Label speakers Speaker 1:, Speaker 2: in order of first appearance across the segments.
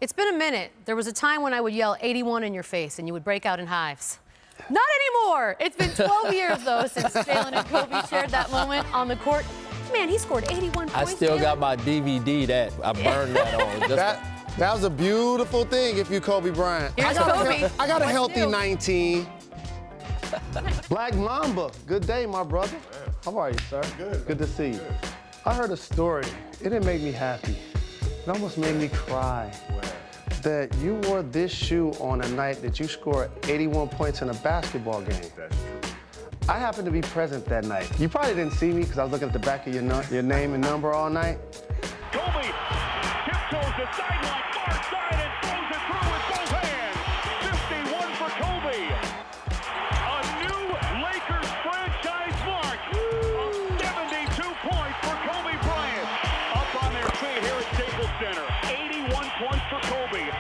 Speaker 1: It's been a minute. There was a time when I would yell 81 in your face and you would break out in hives. Not anymore. It's been 12 years, though, since Jalen and Kobe shared that moment on the court. Man, he scored 81 points.
Speaker 2: I still got my DVD that I burned that on.
Speaker 3: That was a beautiful thing if you Kobe Bryant.
Speaker 1: Here's Kobe.
Speaker 3: I got a
Speaker 1: What
Speaker 3: healthy
Speaker 1: to do?
Speaker 3: 19. Black Mamba, good day, my brother. How are you, sir?
Speaker 4: Good.
Speaker 3: Good to see you. I heard a story. It didn't make me happy. It almost made me cry. That you wore this shoe on a night that you scored 81 points in a basketball game.
Speaker 4: That's true.
Speaker 3: I happened to be present that night. You probably didn't see me because I was looking at the back of your name and number all night.
Speaker 5: Kobe tiptoes the sideline, far side, and throws it through with both hands. 51 for Kobe. A new Lakers franchise mark of 72 points for Kobe Bryant. Up on their feet here at Staples Center. 81 points for Kobe.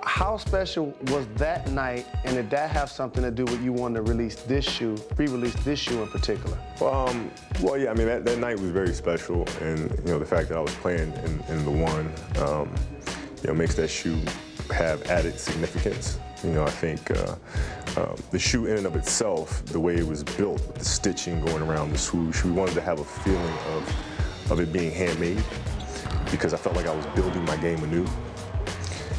Speaker 3: How special was that night, and did that have something to do with you wanting to release this shoe, re-release this shoe in particular?
Speaker 4: Well, yeah, I mean, that night was very special, and, the fact that I was playing in the one, makes that shoe have added significance. I think the shoe in and of itself, the way it was built, with the stitching going around the swoosh, we wanted to have a feeling of it being handmade, because I felt like I was building my game anew.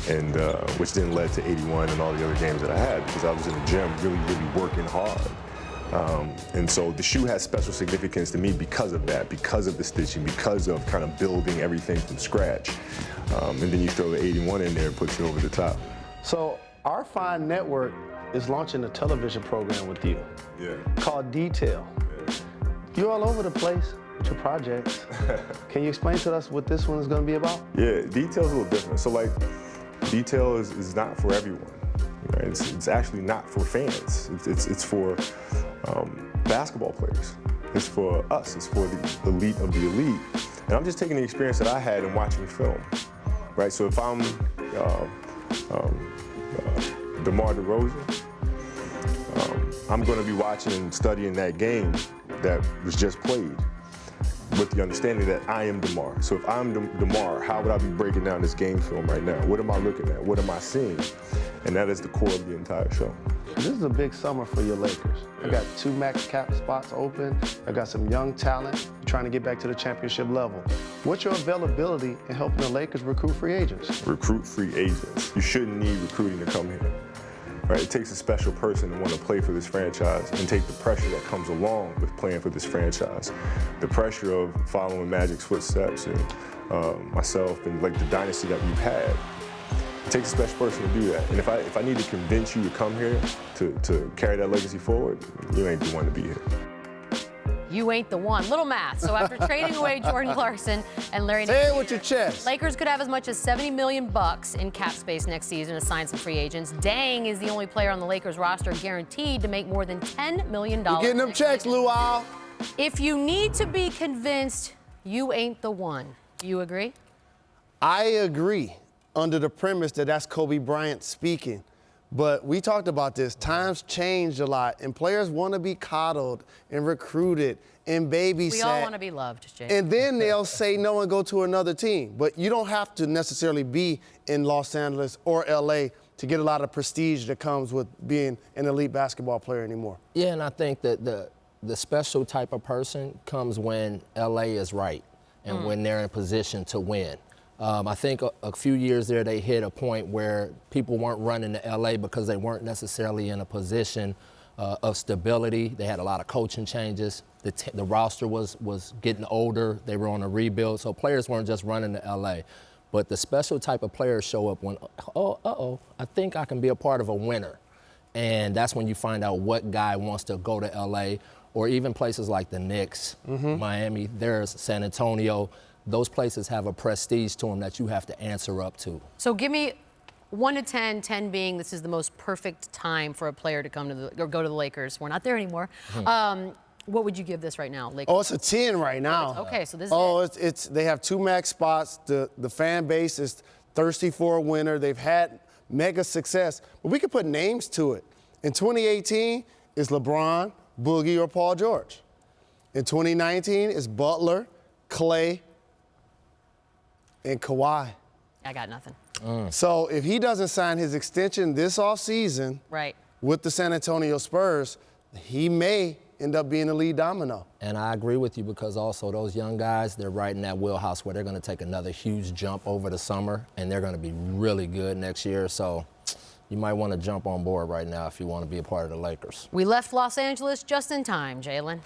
Speaker 4: And which then led to 81 and all the other games that I had, because I was in the gym really working hard. And so the shoe has special significance to me because of that, because of the stitching, because of kind of building everything from scratch. And then you throw the 81 in there and puts you over the top.
Speaker 3: So our fine network is launching a television program with you called Detail.
Speaker 4: Yeah.
Speaker 3: You're all over the place with your projects. Can you explain to us what this one is going to be about?
Speaker 4: Yeah, Detail's a little different. So like, Detail is not for everyone. Right? It's actually not for fans. It's for basketball players. It's for us. It's for the elite of the elite. And I'm just taking the experience that I had in watching film. Right. So if I'm DeMar DeRozan, I'm going to be watching and studying that game that was just played, with the understanding that I am DeMar. So if I'm DeMar, how would I be breaking down this game film right now? What am I looking at? What am I seeing? And that is the core of the entire show.
Speaker 3: This is a big summer for your Lakers. I got 2 max cap spots open. I got some young talent trying to get back to the championship level. What's your availability in helping the Lakers recruit free agents?
Speaker 4: Recruit free agents. You shouldn't need recruiting to come here. Right? It takes a special person to want to play for this franchise and take the pressure that comes along with playing for this franchise. The pressure of following Magic's footsteps and myself and like the dynasty that we've had. It takes a special person to do that. And if I need to convince you to come here to carry that legacy forward, you ain't the one to be here.
Speaker 1: You ain't the one. Little math. So after trading away Jordan Clarkson and Larry
Speaker 3: Say it
Speaker 1: Nance,
Speaker 3: with your chest.
Speaker 1: Lakers could have as much as $70 million in cap space next season to sign some free agents. Dang is the only player on the Lakers roster guaranteed to make more than $10 million.
Speaker 3: You're getting them checks, Luau.
Speaker 1: If you need to be convinced, you ain't the one. You agree?
Speaker 3: I agree, under the premise that that's Kobe Bryant speaking. But we talked about this. Times changed a lot, and players want to be coddled and recruited and babysat.
Speaker 1: We all want to be loved, Jay.
Speaker 3: And then they'll say no and go to another team. But you don't have to necessarily be in Los Angeles or LA to get a lot of prestige that comes with being an elite basketball player anymore.
Speaker 2: Yeah, and I think that the special type of person comes when LA is right and when they're in a position to win. I think a few years there they hit a point where people weren't running to LA because they weren't necessarily in a position of stability. They had a lot of coaching changes. The roster was getting older. They were on a rebuild, so players weren't just running to LA. But the special type of players show up when, I think I can be a part of a winner. And that's when you find out what guy wants to go to LA, or even places like the Knicks, Miami, there's San Antonio. Those places have a prestige to them that you have to answer up to.
Speaker 1: So give me 1 to 10, 10 being this is the most perfect time for a player to come to or go to the Lakers. We're not there anymore. What would you give this right now, Lakers?
Speaker 3: Oh, it's a 10 right now.
Speaker 1: Okay, so this is
Speaker 3: they have 2 max spots. The fan base is thirsty for a winner. They've had mega success, but we could put names to it. In 2018, it's LeBron, Boogie, or Paul George. In 2019, it's Butler, Clay, and Kawhi.
Speaker 1: I got nothing.
Speaker 3: So if he doesn't sign his extension this offseason
Speaker 1: Right.
Speaker 3: with the San Antonio Spurs, he may end up being the lead domino.
Speaker 2: And I agree with you because also those young guys, they're right in that wheelhouse where they're going to take another huge jump over the summer, and they're going to be really good next year. So you might want to jump on board right now if you want to be a part of the Lakers.
Speaker 1: We left Los Angeles just in time, Jalen.